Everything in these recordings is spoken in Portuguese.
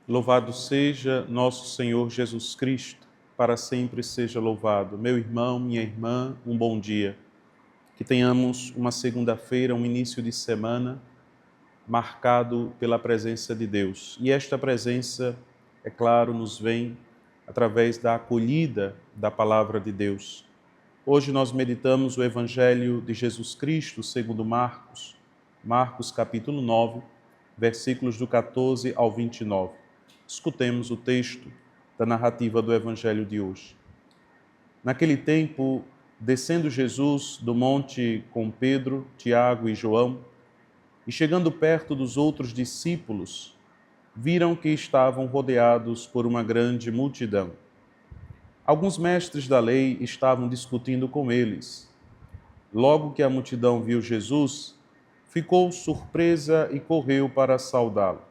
Louvado seja nosso Senhor Jesus Cristo, para sempre seja louvado. Meu irmão, minha irmã, um bom dia. Que tenhamos uma segunda-feira, um início de semana marcado pela presença de Deus. E esta presença, é claro, nos vem através da acolhida da palavra de Deus. Hoje nós meditamos o Evangelho de Jesus Cristo, segundo Marcos, Marcos capítulo 9, versículos do 14 ao 29. Escutemos o texto da narrativa do Evangelho de hoje. Naquele tempo, descendo Jesus do monte com Pedro, Tiago e João, e chegando perto dos outros discípulos, viram que estavam rodeados por uma grande multidão. Alguns mestres da lei estavam discutindo com eles. Logo que a multidão viu Jesus, ficou surpresa e correu para saudá-lo.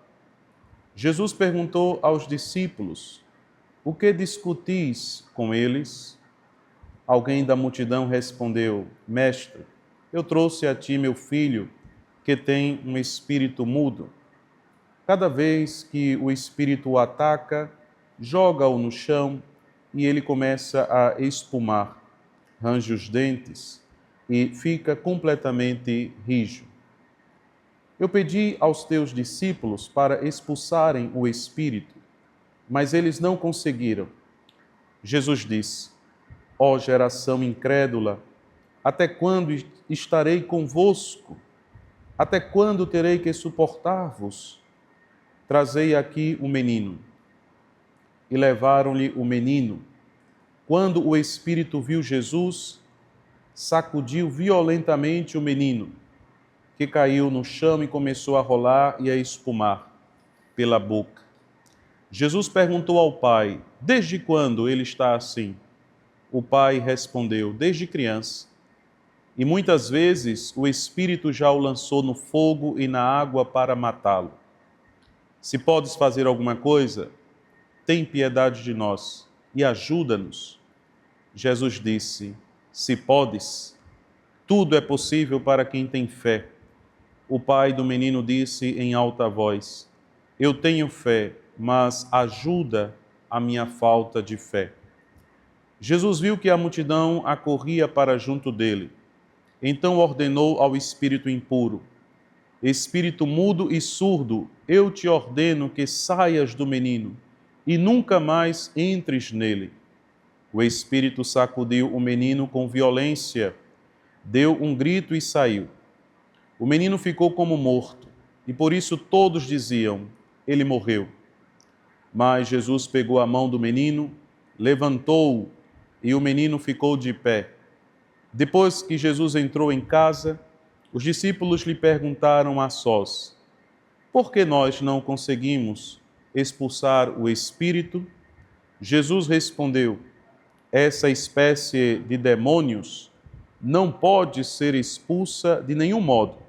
Jesus perguntou aos discípulos: "O que discutis com eles?" Alguém da multidão respondeu: "Mestre, eu trouxe a ti meu filho, que tem um espírito mudo. Cada vez que o espírito o ataca, joga-o no chão e ele começa a espumar, range os dentes e fica completamente rijo. Eu pedi aos teus discípulos para expulsarem o espírito, mas eles não conseguiram." Jesus disse: "Ó geração incrédula, até quando estarei convosco? Até quando terei que suportar-vos? Trazei aqui o menino." E levaram-lhe o menino. Quando o espírito viu Jesus, sacudiu violentamente o menino, que caiu no chão e começou a rolar e a espumar pela boca. Jesus perguntou ao pai: "Desde quando ele está assim?" O pai respondeu: "Desde criança. E muitas vezes o espírito já o lançou no fogo e na água para matá-lo. Se podes fazer alguma coisa, tem piedade de nós e ajuda-nos." Jesus disse: "Se podes, tudo é possível para quem tem fé." O pai do menino disse em alta voz: "Eu tenho fé, mas ajuda a minha falta de fé." Jesus viu que a multidão acorria para junto dele. Então ordenou ao espírito impuro: "Espírito mudo e surdo, eu te ordeno que saias do menino e nunca mais entres nele." O espírito sacudiu o menino com violência, deu um grito e saiu. O menino ficou como morto, e por isso todos diziam: "Ele morreu." Mas Jesus pegou a mão do menino, levantou-o, e o menino ficou de pé. Depois que Jesus entrou em casa, os discípulos lhe perguntaram a sós: "Por que nós não conseguimos expulsar o espírito?" Jesus respondeu: "Essa espécie de demônios não pode ser expulsa de nenhum modo,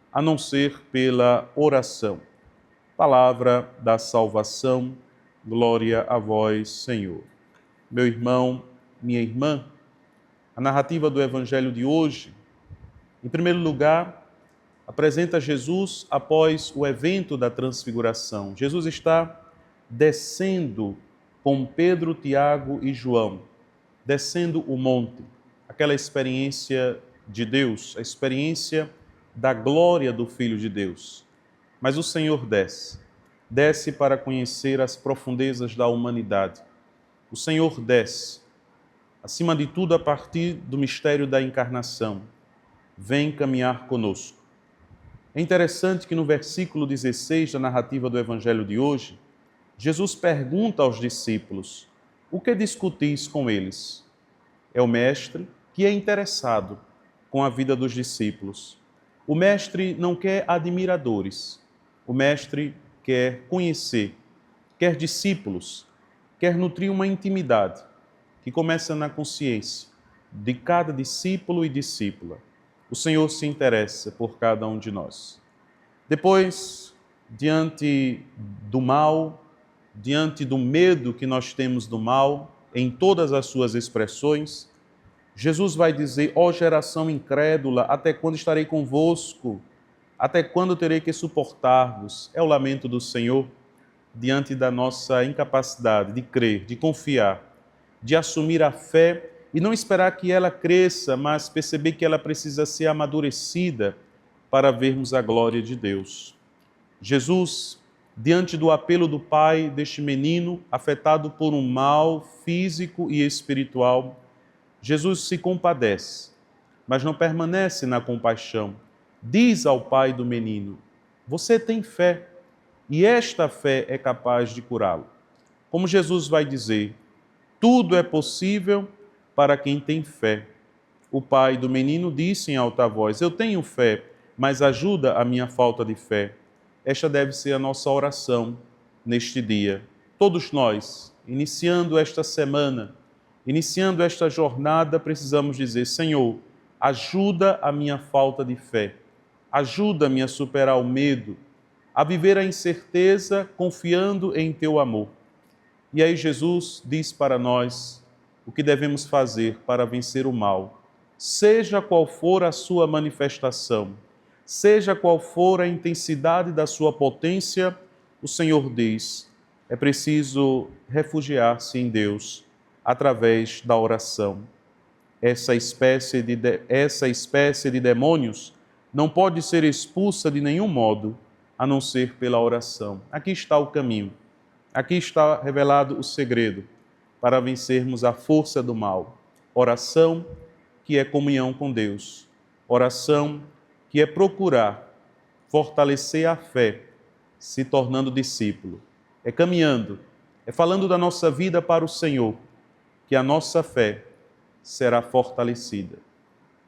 a não ser pela oração." Palavra da salvação, glória a vós, Senhor. Meu irmão, minha irmã, a narrativa do Evangelho de hoje, em primeiro lugar, apresenta Jesus após o evento da transfiguração. Jesus está descendo com Pedro, Tiago e João, descendo o monte, aquela experiência de Deus, a experiência da glória do Filho de Deus. Mas o Senhor desce para conhecer as profundezas da humanidade. O Senhor desce, acima de tudo, a partir do mistério da encarnação. Vem caminhar conosco. É interessante que no versículo 16 da narrativa do Evangelho de hoje, Jesus pergunta aos discípulos: "O que discutis com eles?" É o mestre que é interessado com a vida dos discípulos. O mestre não quer admiradores. O mestre quer conhecer, quer discípulos, quer nutrir uma intimidade que começa na consciência de cada discípulo e discípula. O Senhor se interessa por cada um de nós. Depois, diante do mal, diante do medo que nós temos do mal, em todas as suas expressões, Jesus vai dizer: "Ó geração incrédula, até quando estarei convosco? Até quando terei que suportar-vos?" É o lamento do Senhor diante da nossa incapacidade de crer, de confiar, de assumir a fé e não esperar que ela cresça, mas perceber que ela precisa ser amadurecida para vermos a glória de Deus. Jesus, diante do apelo do pai deste menino, afetado por um mal físico e espiritual, Jesus se compadece, mas não permanece na compaixão. Diz ao pai do menino: você tem fé, e esta fé é capaz de curá-lo. Como Jesus vai dizer, tudo é possível para quem tem fé. O pai do menino disse em alta voz: eu tenho fé, mas ajuda a minha falta de fé. Esta deve ser a nossa oração neste dia. Todos nós, iniciando esta semana, iniciando esta jornada, precisamos dizer: Senhor, ajuda a minha falta de fé. Ajuda-me a superar o medo, a viver a incerteza confiando em Teu amor. E aí Jesus diz para nós o que devemos fazer para vencer o mal. Seja qual for a sua manifestação, seja qual for a intensidade da sua potência, o Senhor diz, é preciso refugiar-se em Deus através da oração. Essa espécie de demônios não pode ser expulsa de nenhum modo, a não ser pela oração. Aqui está o caminho. Aqui está revelado o segredo para vencermos a força do mal. Oração, que é comunhão com Deus. Oração, que é procurar fortalecer a fé, se tornando discípulo. É caminhando, é falando da nossa vida para o Senhor, que a nossa fé será fortalecida.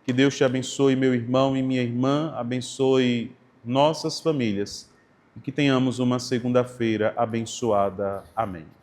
Que Deus te abençoe, meu irmão e minha irmã, abençoe nossas famílias e que tenhamos uma segunda-feira abençoada. Amém.